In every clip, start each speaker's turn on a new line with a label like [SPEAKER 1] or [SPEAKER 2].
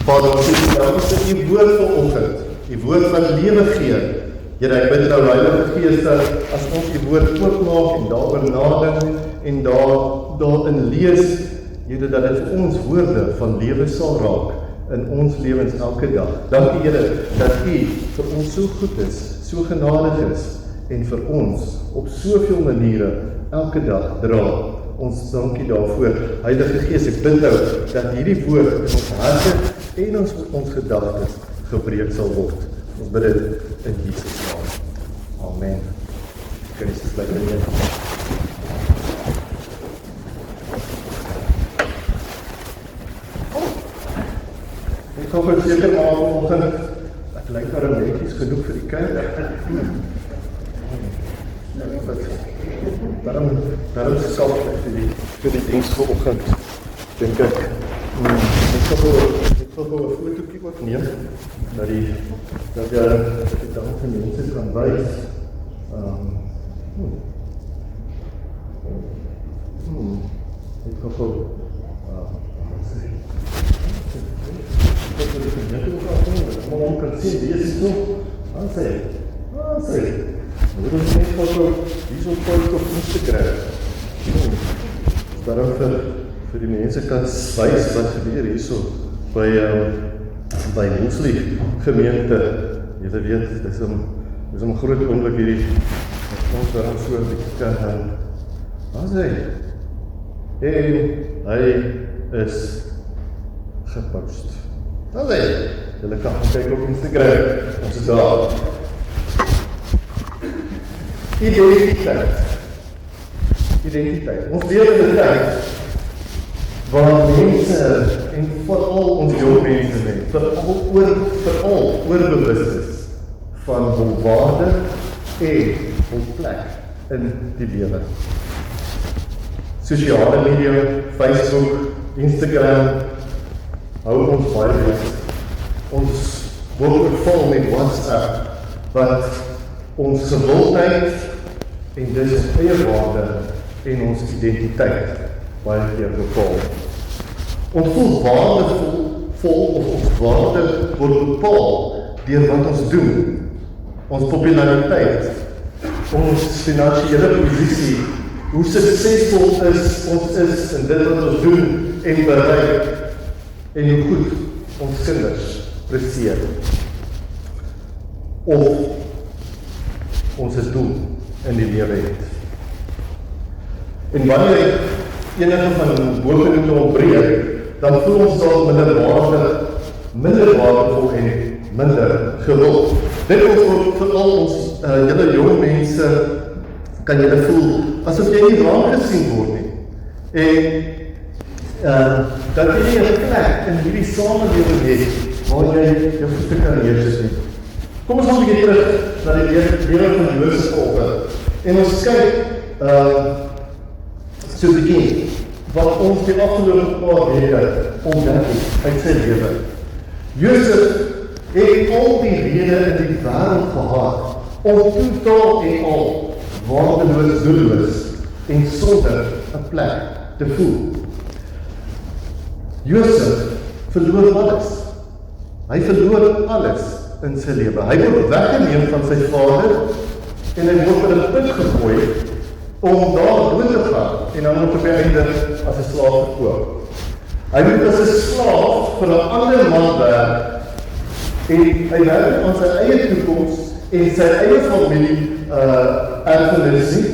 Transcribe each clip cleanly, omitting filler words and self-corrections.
[SPEAKER 1] Vader, ons sê dankie vir u woord vanoggend, u woord wat lewe gee. Here, ek bid nou Heilige Gees dat as ons die woord oopmaak en daaroor nadink en daarin lees, Here, dat dit vir ons woorde van lewe sal raak in ons lewens elke dag. Dankie Here, dat u vir ons so goed is, so genadig is en vir ons op soveel maniere elke dag dra. Ons dankie daarvoor. Heilige Gees, ek bid nou dat hierdie woord in ons harte en ons gedagtes gebreek sal word. Ons bid dit in Jesus naam. Amen. Christus bly met julle. Ek hoop ek seker maar vanoggend, ek lyk maar netjies genoeg vir die kerk. Daarom sal ek vir die diens vanoggend, dink ek, ek sal gou 'n fotootjie ook neem, dat die dan vir mense kan wys. Ek sal gou maar kan sien, die is so, aan sê, moet ons net foto, hier so foto op Instagram. Daarom vir die mense kan wys wat gebeur hierso by Mosley gemeente. Julle weet, dis 'n groot oomblik hierdie, dat ons daarom so 'n bietjie kan aan sê. En hy is gepost. Julle kan gaan kyk op Instagram, ons is daar. Identiteit. Ons lewe in 'n tyd waar mense, en veral ons jong mense, veral oorbewus is van hul waarde en hul plek in die lewe. Sosiale media, Facebook, Instagram, hou ons baie besig. Ons word oorval met WhatsApp, wat ons gewildheid en dus ons eie waarde en ons identiteit baie keer bepaal. Ons voel waardevol of ons waarde word bepaal deur wat ons doen, ons populariteit, ons finansiële posisie, hoe suksesvol ons is in dit wat ons doen en bereik, en hoe goed ons kinders presteer. Of ons doel in die lewe het. En wanneer enige van bogenoemde ontbreek, dan voel ons dalk minder waardevol en minder gewild. Dit is veral ons julle jong mense, kan julle voel asof jy nie raak gesien word nie. En dat jy nie 'n plek in hierdie samelewing het waar jy jou voete kan neersit nie. Kom ons gaan weer terug na die lewe van Josef volgens. En ons kyk so 'n bietjie wat ons die afgelope paar weke ontdek uit sy lewe. Josef het al die rede in die wêreld gehad om totaal en al waardeloos, doelloos en sonder 'n plek te voel. Josef verloor alles. Hy verloor alles in sy lewe. Hy word weggeneem van sy vader en hy word in 'n put gegooi om daar dood te gaan en dan op die einde as 'n slaaf verkoop. Hy moet as 'n slaaf vir 'n ander man werk en hy werk aan sy eie toekoms en sy eie familie erfenis nie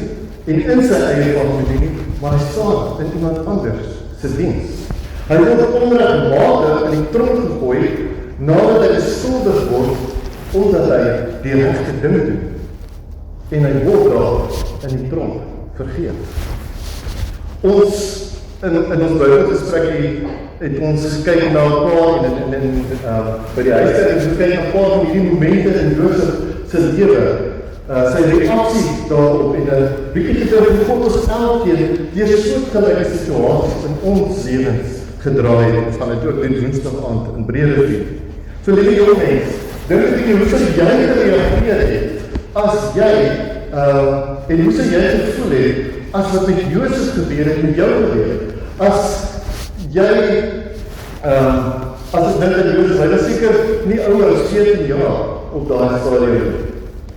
[SPEAKER 1] en in sy eie familie nie, maar hy staan in iemand anders se diens. Hy word onregmatig in die tronk gegooi nadat hy beskuldig word omdat hy die regte ding doen. En hy word daar in die tronk vergeet. Ons in ons Bybelgesprekkie het ons gekyk na 'n paar en by die huis het ons gekyk na 'n paar van hierdie momente in Josef se lewe. Sy reaksie daarop en 'n bietjie gedink hoe God ons elkeen deur soortgelyke situasies in ons lewens gedraai het. Ons gaan dit ook doen Woensdag aand in Brederivier. So liewe jong mens, dink 'n bietjie hoe sou jy gereageer het as jy en hoe sou jy gevoel het as wat met Josef gebeur het met jou gebeur? As jy as ek dink aan Josef, hy was seker nie ouer as 14 jaar op daai stadium.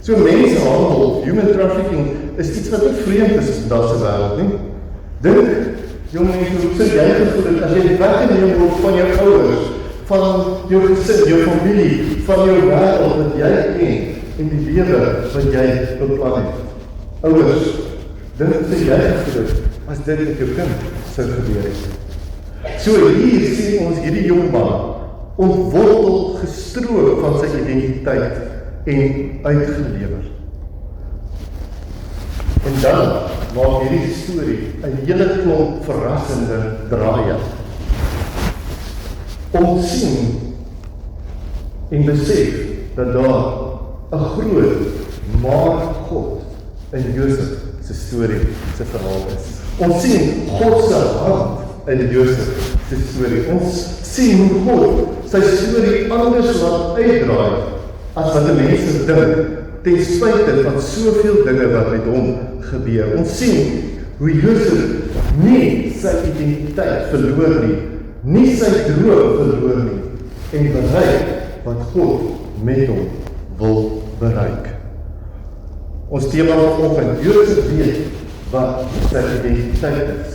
[SPEAKER 1] So mensenhandel, human trafficking, is iets wat nie vreemd is in daardie wêreld nie. Dink, jong mense, hoe sê jy gevoel het, as jy weggeneem word van jou ouers, van jou gesin, jou familie, van jou wêreld wat jy ken, en die lewe wat jy beplan het. Ouers, dink hoe sê jy gevoel het, as dit met jou kind sou gebeur het. So hier sien ons hierdie jong man, ontwortel gestroop van sy identiteit en uitgelewer. En dan maak hierdie storie 'n hele klomp verrassende draaie. Ons sien en besef dat daar 'n groot maar God in Josef se storie, se verhaal is. Ons sien God se hand in Josef se storie. Ons sien hoe God sy storie anders laat uitdraai as wat die mense dink, ten spyte van soveel dinge wat met hom gebeur. Ons sien hoe Josef nie sy identiteit verloor nie sy droom verloor nie, en bereik wat God met hom wil bereik. Ons tema vanoggend, Josef weet wat sy identiteit is.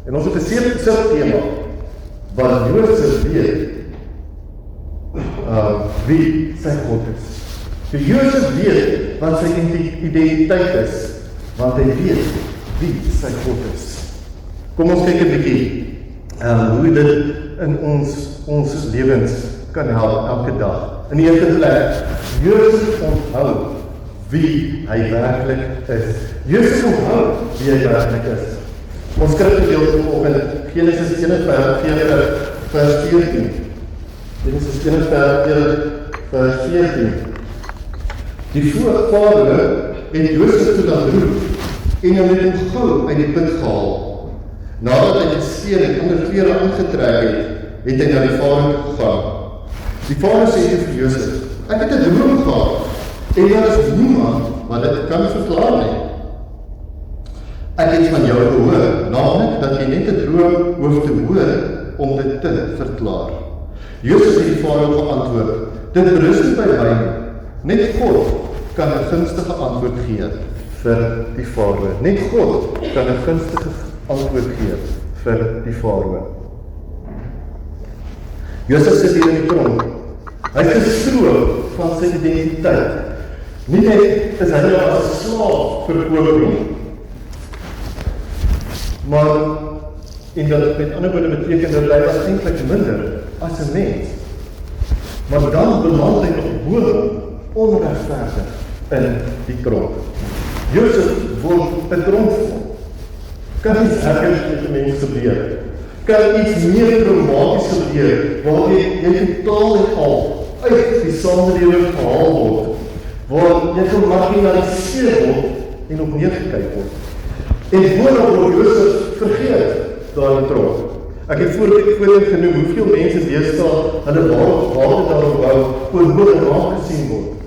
[SPEAKER 1] En ons het 'n subtema, wat Josef weet wie sy God is. So Josef weet wat sy identiteit is, want hy weet wie sy God is. Kom ons kyk 'n bietjie hoe dit in ons lewens kan help elke dag. In die eerste plek, Josef onthou wie hy werklik is. Josef onthou wie hy werklik is. Ons skrifgedeelte vanoggend, Genesis 41 vers 14. Genesis 41 vers 14. Die voorvader het Josef toe dan roep en hom het gou uit die put gehaal. Nadat hy gesteen en ander klere aangetrek het hy na die vader gegaan. Die vader sê vir Josef, ek het 'n droom gehad en daar is niemand wat dit kan verklaar nie. Ek het van jou gehoor, naamlik dat jy net 'n droom hoef te hoor om dit te verklaar. Josef het die vader geantwoord, dit berus nie by my nie. Net God kan 'n gunstige antwoord gee vir die vader. Net God kan 'n gunstige antwoord gee vir die farao. Josef sit hier in die tronk. Hy is gestroop van sy identiteit. Nie net is hy nou as 'n slaaf verkoop nie, maar en dat met ander woorde beteken dat hy was eintlik minder as 'n mens. Maar dan beland hy nog bo onregverdig in die tronk. Josef word 'n tronkvol. Kan iets ergers met 'n mens gebeur? Kan iets meer dramaties gebeur, waar jy totaal en al uit die samelewing gehaal word, waar jy gemarginaliseer word en op neergekyk word. En voordat word Josef vergeet daar in die tronk. Ek het voorheen genoem hoeveel mense deesdae hulle waarde daarop hou oor hoe hulle aangesien word.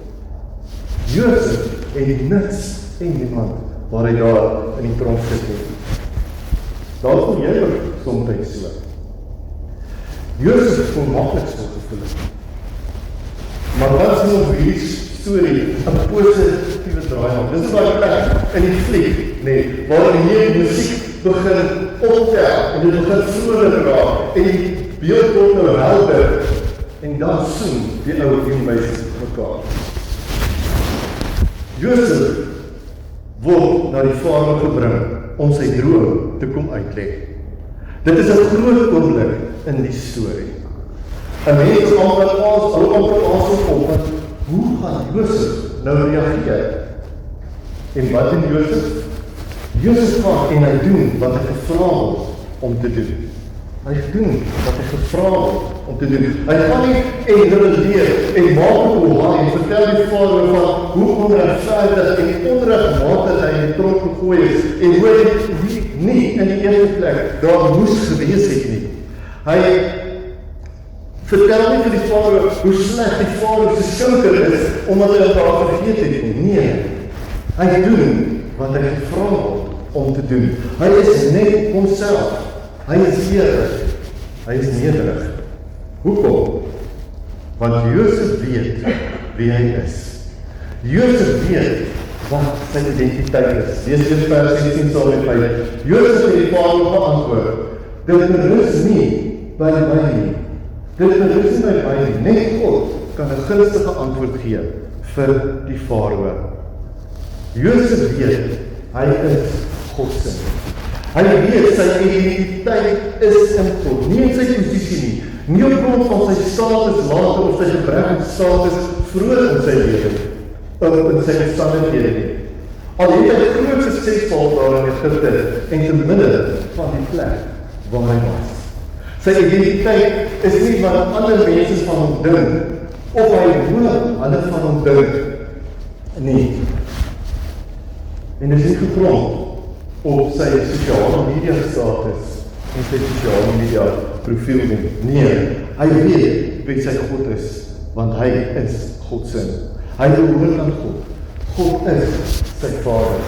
[SPEAKER 1] Josef het niks en niemand waar hy daar in die tronk sit nie. Daar voel jy ook soms so. Josef voel maklik so gevoel. Maar wat sien ons hierdie storie 'n positiewe draai maak? Dis baie plek in die fliek, nee, waar die musiek begin optel en dit begin vrolik raak en die beeld word nou helder en dan soen die ou en meisies mekaar. Josef word na die farao gebring om sy droom te kom uitlê. Dit is 'n groot oomblik in die storie. 'n Mens amper op, want hoe gaan Josef nou reageer? En wat doen Josef? Josef gaan en hy doen wat hy gevra word om te doen. Hy doen wat hy gevra word om te doen. Hy gaan nie en rebelleer en maak oor en vertel die farao van hoe onregverdig en onregmatig hy in die tronk gegooi is en hoe hy nie in die eerste plek daar moes gewees het nie. Hy vertel nie vir die farao hoe sleg die farao se skinker is omdat hy daar vergeet het nie. Nee, hy doen wat hy gevra word om te doen. Hy is net homself. Hy is eerlik. Hy is nederig. Hoekom? want Josef weet wie hy is. Josef weet wat sy identiteit is. Lees dit vers 16 saam met my. Josef het die Farao geantwoord, dit berus nie by my nie. Dit berus nie by my nie. Net God kan 'n gunstige antwoord gee vir die Farao. Josef weet, hy is God se. Hy weet sy identiteit is in God, nie in sy posisie nie op grond van sy status later of sy gebrek aan status vroeër in sy lewe, of in sy omstandighede nie. Al het hy groot suksesvol daar in Egipte en te midde van die plek waar hy was. Sy identiteit is nie wat ander mense van hom dink, of hy hoor hulle van hom dink nie. En is nie gegrond op sy sosiale media status en sy sosiale media profiel nie. Nee, hy weet wie sy God is, want hy is God se. Hy behoort aan God. God is sy Vader.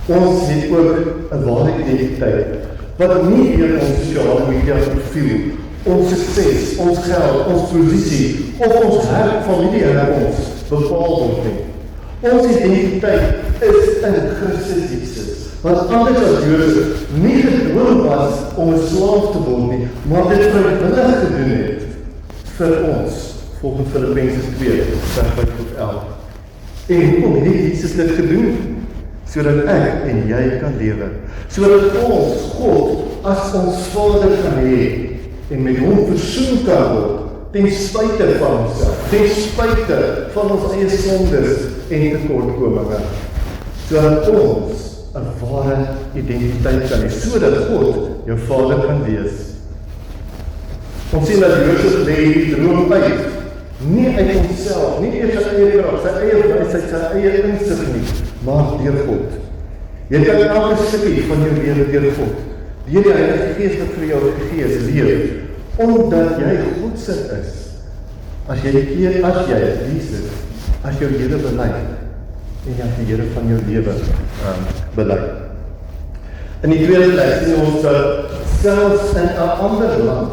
[SPEAKER 1] Ons het ook 'n ware identiteit, wat nie deur ons sosiale media profiel, ons sukses, ons geld, ons posisie, of ons familieherkomst bepaal word nie. Ons identiteit is in Christus Jesus, wat anders as Josef nie gedwing was om 'n slaaf te word nie, maar dit vrywillig gedoen het vir ons, volgens Filippense 2, vers 5 tot 11. En hoekom het Jesus dit gedoen? Sodat ek en jy kan lewe, sodat ons God as ons Vader kan hê en met hom versoen kan word, ten spyte van onsself, ten spyte van ons eie sondes en tekortkominge, sodat ons 'n ware identiteit kan hê, sodat God jou Vader kan wees. Ons sien dat Josef lê die droom uit, nie uit homself, nie eers sy eie krag, sy eie wysheid, sy eie insig nie, maar deur God. Jy kan elke stukkie van jou lewe deur God, deur die Heilige Gees wat vir jou gegee is, leef, omdat jy God se is. As jy Jesus, as jou Here bely, en jy die Here van jou lewe bely. In die tweede plek sien ons dat selfs in 'n ander land,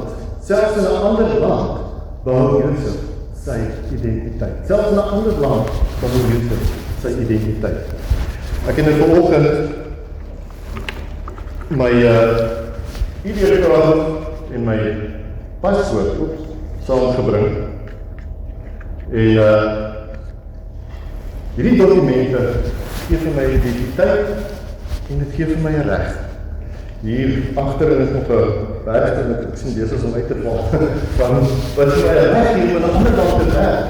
[SPEAKER 1] behou Josef sy identiteit. Selfs in 'n ander land, behou Josef sy identiteit. Ek het vanoggend my ID-kaart en my paspoort saamgebring. En hierdie dokumente gee vir my identiteit en dit gee vir my 'n reg. Hier agterin is nog 'n werk wat ek sien besig om uit te val van wat vir my 'n reg gee om in 'n ander land te werk.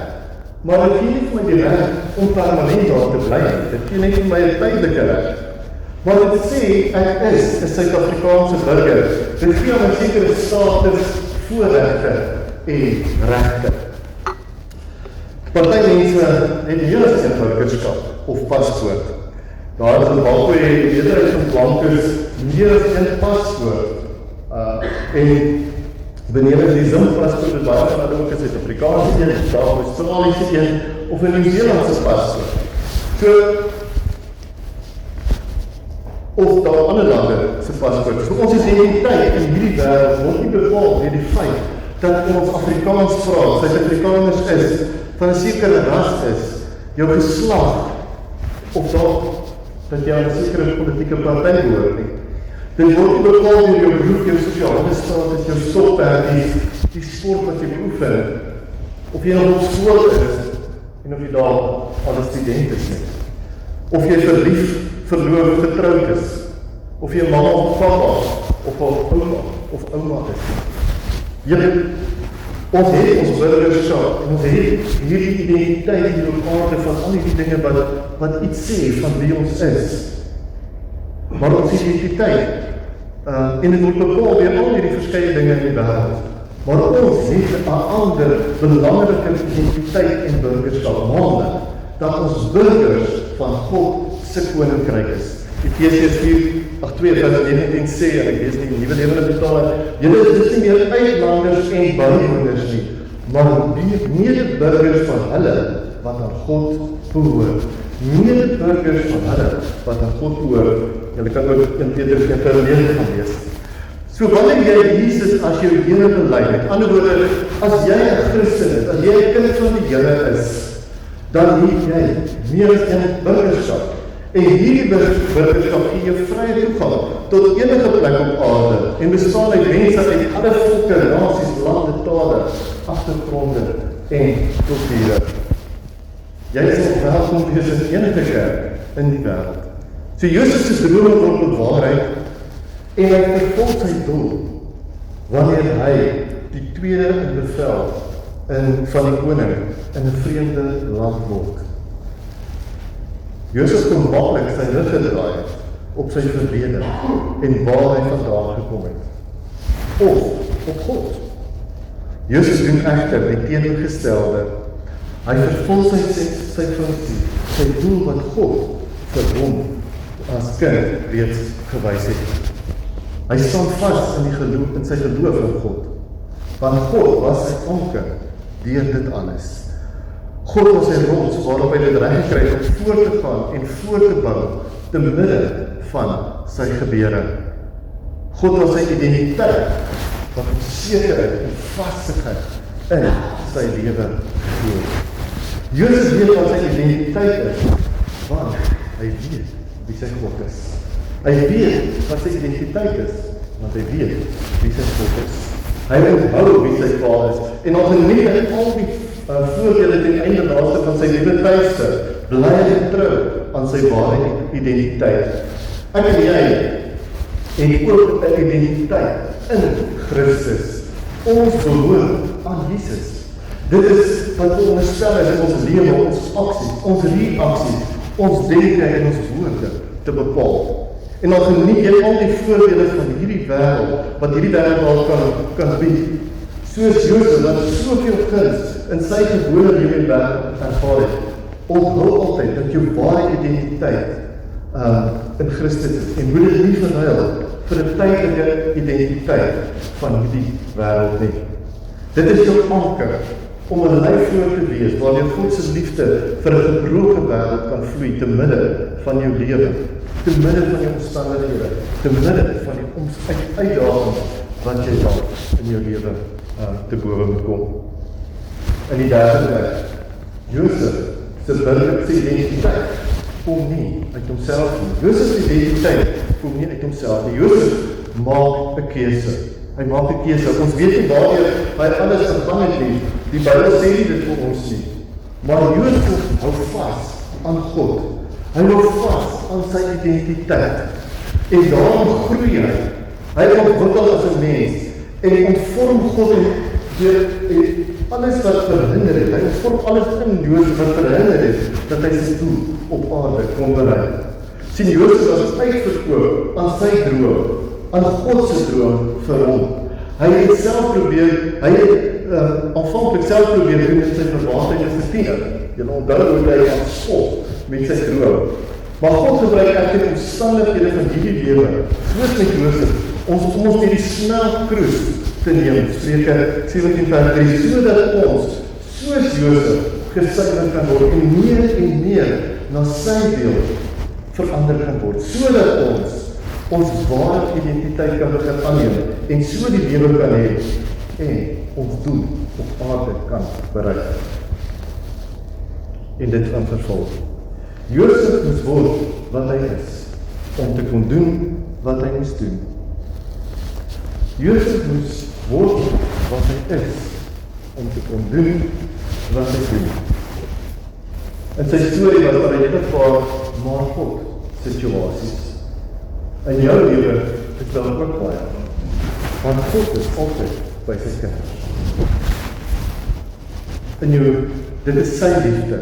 [SPEAKER 1] Maar dit gee nie vir my die reg om permanent daar te bly. Dit gee net vir my 'n tydelike reg. Maar dit sê ek is 'n Suid-Afrikaanse burger. Dit gee my 'n sekere status, voorregte en regte. Party mense het meer as 'n burgerskap of paspoort. Daar is 'n Zimbabwe meerderheid van blankes meer as 'n paspoort. En benede die Zim-paspoort is baie van hulle ook 'n Suid-Afrikaanse een, daar 'n Australiese een of 'n Nieu-Zeelandse paspoort. So of daar ander lande se paspoort. So ons identiteit in hierdie wêreld word nie bepaal deur die feit dat ons Afrikaans praat, Suid-Afrikaners is, van 'n sekere ras is, jou geslag, of dat jy aan 'n sekere politieke party behoort nie. Dit word nie bepaal deur jou beroep, jou sosiale status, jou stokperd, die sport wat jy beoefen, of jy nog op skool is, en of jy daar al 'n student is nie. Of jy verlief, verloor, getroud is, of jy mamma of papa, of ouma of ouma is. Ons het ons burgerskap, en ons het hierdie identiteit hier op aarde van al die dinge wat iets sê van wie ons is. Maar ons identiteit, en dit word bepaal deur al hierdie verskeie dinge in die wêreld. Maar ons het 'n ander belangrike identiteit en burgerskap, naamlik dat ons burgers van God se koninkryk is. Efesiërs 2:19 sê, en ek lees die Nuwe Lewende Vertaling, julle is nie meer uitlanders en buitewoners nie, maar medeburgers van hulle wat aan God behoort. Medeburgers van hulle wat aan God behoort. Julle kan ook in Petrus 1:9 gaan lees. So wanneer jy Jesus as jou Here bely, met ander woorde, as jy 'n Christen is, as jy 'n kind van die Here is, dan het jy meer as 'n burgerskap. En hierdie burgerskap gee jou vrye toegang tot enige plek op aarde en bestaan uit mense uit alle volke, nasies, lande, tale, agtergronde en kulture. Jy sal welkom wees in enige kerk in die wêreld. So Jesus se drome word bewaarheid en hy vervul sy doel wanneer hy die tweede in bevel van die koning in 'n vreemde land word. Josef kon maklik sy rug gedraai op sy verlede en waar hy vandaan gekom het. Of op God. Josef doen egter die teenoorgestelde. Hy vervul sy funksie, sy doel wat God vir hom as kind reeds gewys het. Hy staan vas in sy geloof in God. Want God was sy anker deur dit alles. God was sy rots waarop hy dit reg gekry het om voor te gaan en voor te bou te midde van sy gebeure. God was sy identiteit wat hom sekerheid en vastigheid in sy lewe gee. Josef weet wat sy identiteit is, want hy weet wie sy God is. Hy weet wat sy identiteit is, want hy weet wie sy God is. Hy onthou wie sy pa is, en al geniet hy al die voordele ten einde laaste van sy lewe tuiste, bly hy trou aan sy ware identiteit. Ek en jy het ook 'n identiteit in Christus. Ons behoort aan Jesus. Dit is wat ons onderstel is in ons lewe, ons aksies, ons reaksies, ons denke en ons woorde te bepaal. En dan geniet jy al die voordele van hierdie wêreld, wat hierdie wêreld kan bied. Soos Josef, wat soveel guns in sy gewone lewe en werk ervaar het. Onthou altyd dat jou ware identiteit in Christus is. En moet dit nie verruil vir 'n tydelike identiteit van hierdie wêreld nie. Dit is jou anker om 'n lyfvoor te wees, waarin God se liefde vir 'n gebroke wêreld kan vloei te midde van jou lewe, te midde van jou omstandighede, te midde van die uitdagings wat jy dalk in jou lewe te bowe moet kom. In die derde plek, Josef se burgerlike identiteit kom nie uit homself nie. Josef se identiteit kom nie uit homself nie. Josef maak 'n keuse. Hy maak 'n keuse. Ons weet nie waardeur hy alles gegaan het nie. Die Bybel sê nie dit vir ons nie. Maar Josef hou vas aan God. Hy hou vas aan sy identiteit. En daarom groei hy. Hy ontwikkel as 'n mens en ontvorm God deur alles wat verhinder het. Hy ontvorm alles in Josef wat verhinder het dat hy sy doel op aarde kon bereik. Sien, Josef was uitverkoop aan sy droom, aan God se droom vir hom. Hy het self probeer, hy het aanvanklik self probeer doen met sy verwaandheid as 'n tiener. Jy onthou hoe hy aan skop met sy droom. Maar God gebruik eintlik omstandighede van hierdie lewe, soos met Josef, ons hierdie snel kruis te neem, Spreuke 17:3, sodat ons, soos Josef, gesuiwer kan word en meer na sy beeld verander kan word, sodat ons ware identiteit kan begin aanneem en so die lewe kan hê en ons doel op aarde kan bereik. En dit kan vervul. Josef moes word wat hy is, om te kon doen wat hy moes doen. Josef moes word wat hy is, om te kon doen wat hy doen. In sy storie was daar 'n paar maar God situasies. In jou lewe is daar ook baie, want God is altyd by sy kinders. In jou, dit is sy liefde.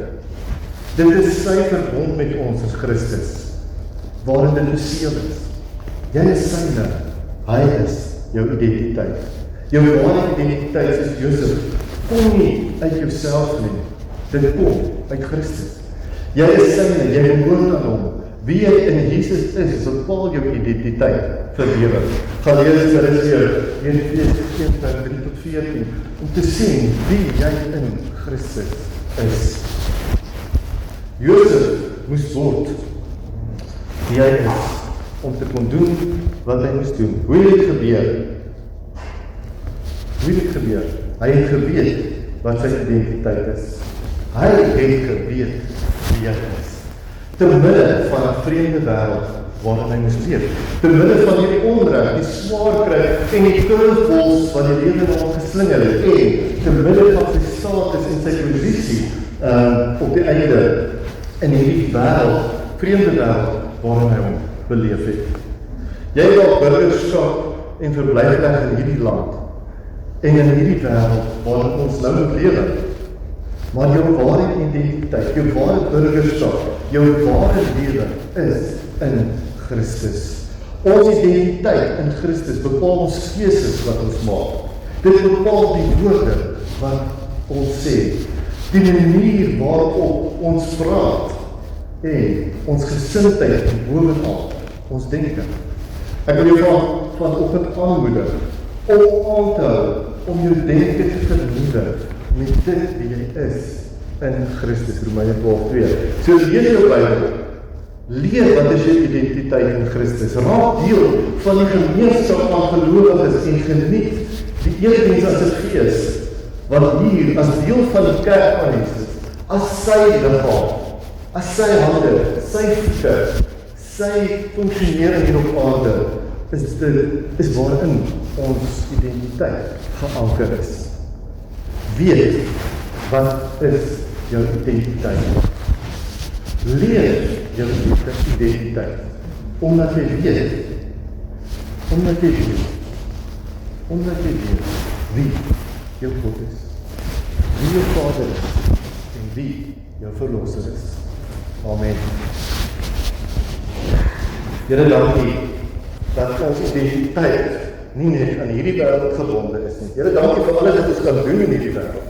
[SPEAKER 1] Dit is sy verbond met ons as Christus, waarin dit beseël is. Jy is syne, hy is jou identiteit. Jou ware identiteit soos Josef, kom nie uit jouself nie, dit kom uit Christus. Jy is syne, jy behoort aan hom. Wie jy in Jesus is, bepaal jou identiteit vir lewe. Gaan lees vir dit weer, Efesiërs 1:3-14, om te sien wie jy in Christus is. Josef moes word wie hy is, om te kon doen wat hy moes doen. Hoe het dit gebeur? Hoe het dit gebeur? Hy het geweet wat sy identiteit is. Hy het geweet wie hy is. Te midde van 'n vreemde wêreld waarin hy moes leef. Te midde van die onreg, die swaar kry en die curveballs wat die lewe na hom geslinger het. En te midde van sy status en sy posisie op die einde in hierdie wêreld, vreemde wêreld waarin hy hom beleef het. Jy het al burgerskap en verblyfreg in hierdie land en in hierdie wêreld waarin ons nou moet lewe. Maar jou ware identiteit, jou ware burgerskap, jou ware lewe is in Christus. Ons identiteit in Christus bepaal ons keuses wat ons maak. Dit bepaal die woorde wat ons sê, die manier waarop ons praat en ons gesindheid en bovenal ons denke. Ek wil jou vanoggend aanmoedig om aan te hou, om jou denke te vernuwe met dit wie jy is in Christus, Romeine 12:2. So lees jou Bybel, leer wat is jou identiteit in Christus, raak deel van die gemeenskap van gelowiges en geniet die eerdiens as 'n gees, wat hier as deel van die kerk van Jesus, as sy liggaam, as sy hande, sy voete, sy funksionering hier op aarde, is waarin ons identiteit geanker is. Weet, wat is jou identiteit? Leer jou identiteit, omdat jy weet wie jou God is, wie jou Vader is, en wie jou Verlosser is. Amen. Here, dankie, dat ons identiteit nie net aan hierdie wêreld gebonde is nie. Here, dankie vir alles wat ons kan doen in hierdie wêreld.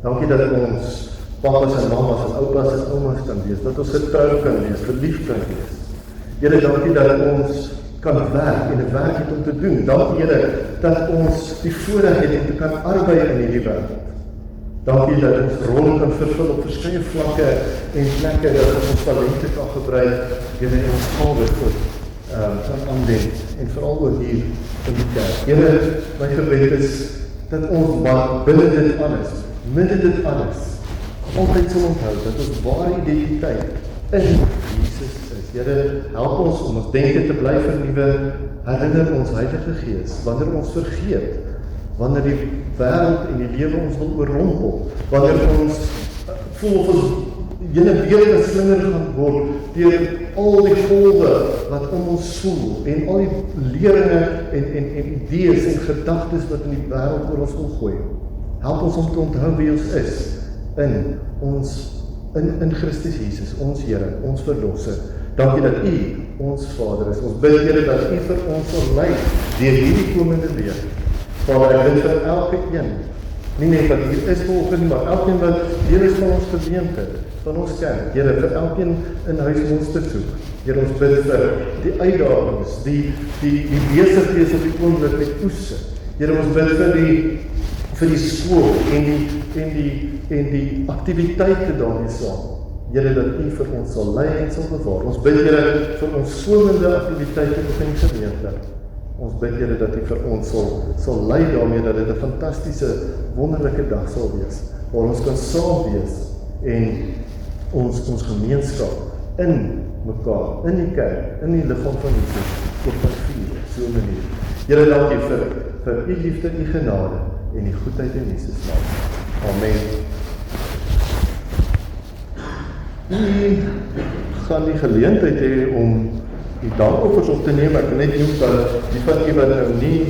[SPEAKER 1] Dankie dat ons papas en mamas en oupas en oumas kan wees, dat ons getrou kan wees, verlief kan wees. Here, dankie dat ons kan werk en 'n werk het om te doen. Dankie Here, dat ons die voorreg het om te kan arbei in hierdie wêreld. Dankie dat ons rol kan vervul op verskeie vlakke en plekke, dat ons talente kan gebruik, Here, en ons gawes kan aanwend, en veral ook hier in die kerk. Here, my gebed is, dat ons maar binne dit alles, midde dit alles, altyd sal onthou, dat ons ware identiteit in Jesus is. Here, help ons om ons denke te bly vernuwe, herinner ons Heilige Gees, wanneer ons vergeet, wanneer die wêreld en die lewe ons wil oorrompel, wanneer ons voel of ons jene weer in slinger gaan word, deur al die golwe wat om ons voel, en al die leringe en idees en gedagtes wat in die wêreld oor ons omgooi. Help ons om te onthou wie ons is, in Christus Jesus, ons Here, ons Verlosser. Dankie dat U ons Vader is. Ons bid, Here, dat U vir ons sal lei deur hierdie komende week. Vader, ek bid vir elke een, nie net wat hier is volgende, maar elkeen wat deel is van ons gemeente, van ons kerk. Here, vir elkeen in huis ons te soek. Here, ons bid vir die uitdagings, die besighede op die oomblik met oes. Here, ons bid vir die skool en die aktiwiteite daarmee saam. Here, dat U vir ons sal lei en sal bewaar. Ons bid, Here, vir ons komende aktiwiteite op in die gemeente. Ons bid, Here, dat U vir ons sal lei daarmee, dat dit 'n fantastiese, wonderlike dag sal wees, waar ons kan saam wees en ons gemeenskap in mekaar, in die kerk, in die liggaam van Jesus, op wat vier, so 'n manier. Here, dankie vir U liefde, U genade en die goedheid in Jesus naam. Amen. U gaan die geleentheid hê om die dankoffers op te neem. Ek net noem dat die van u wat nou nie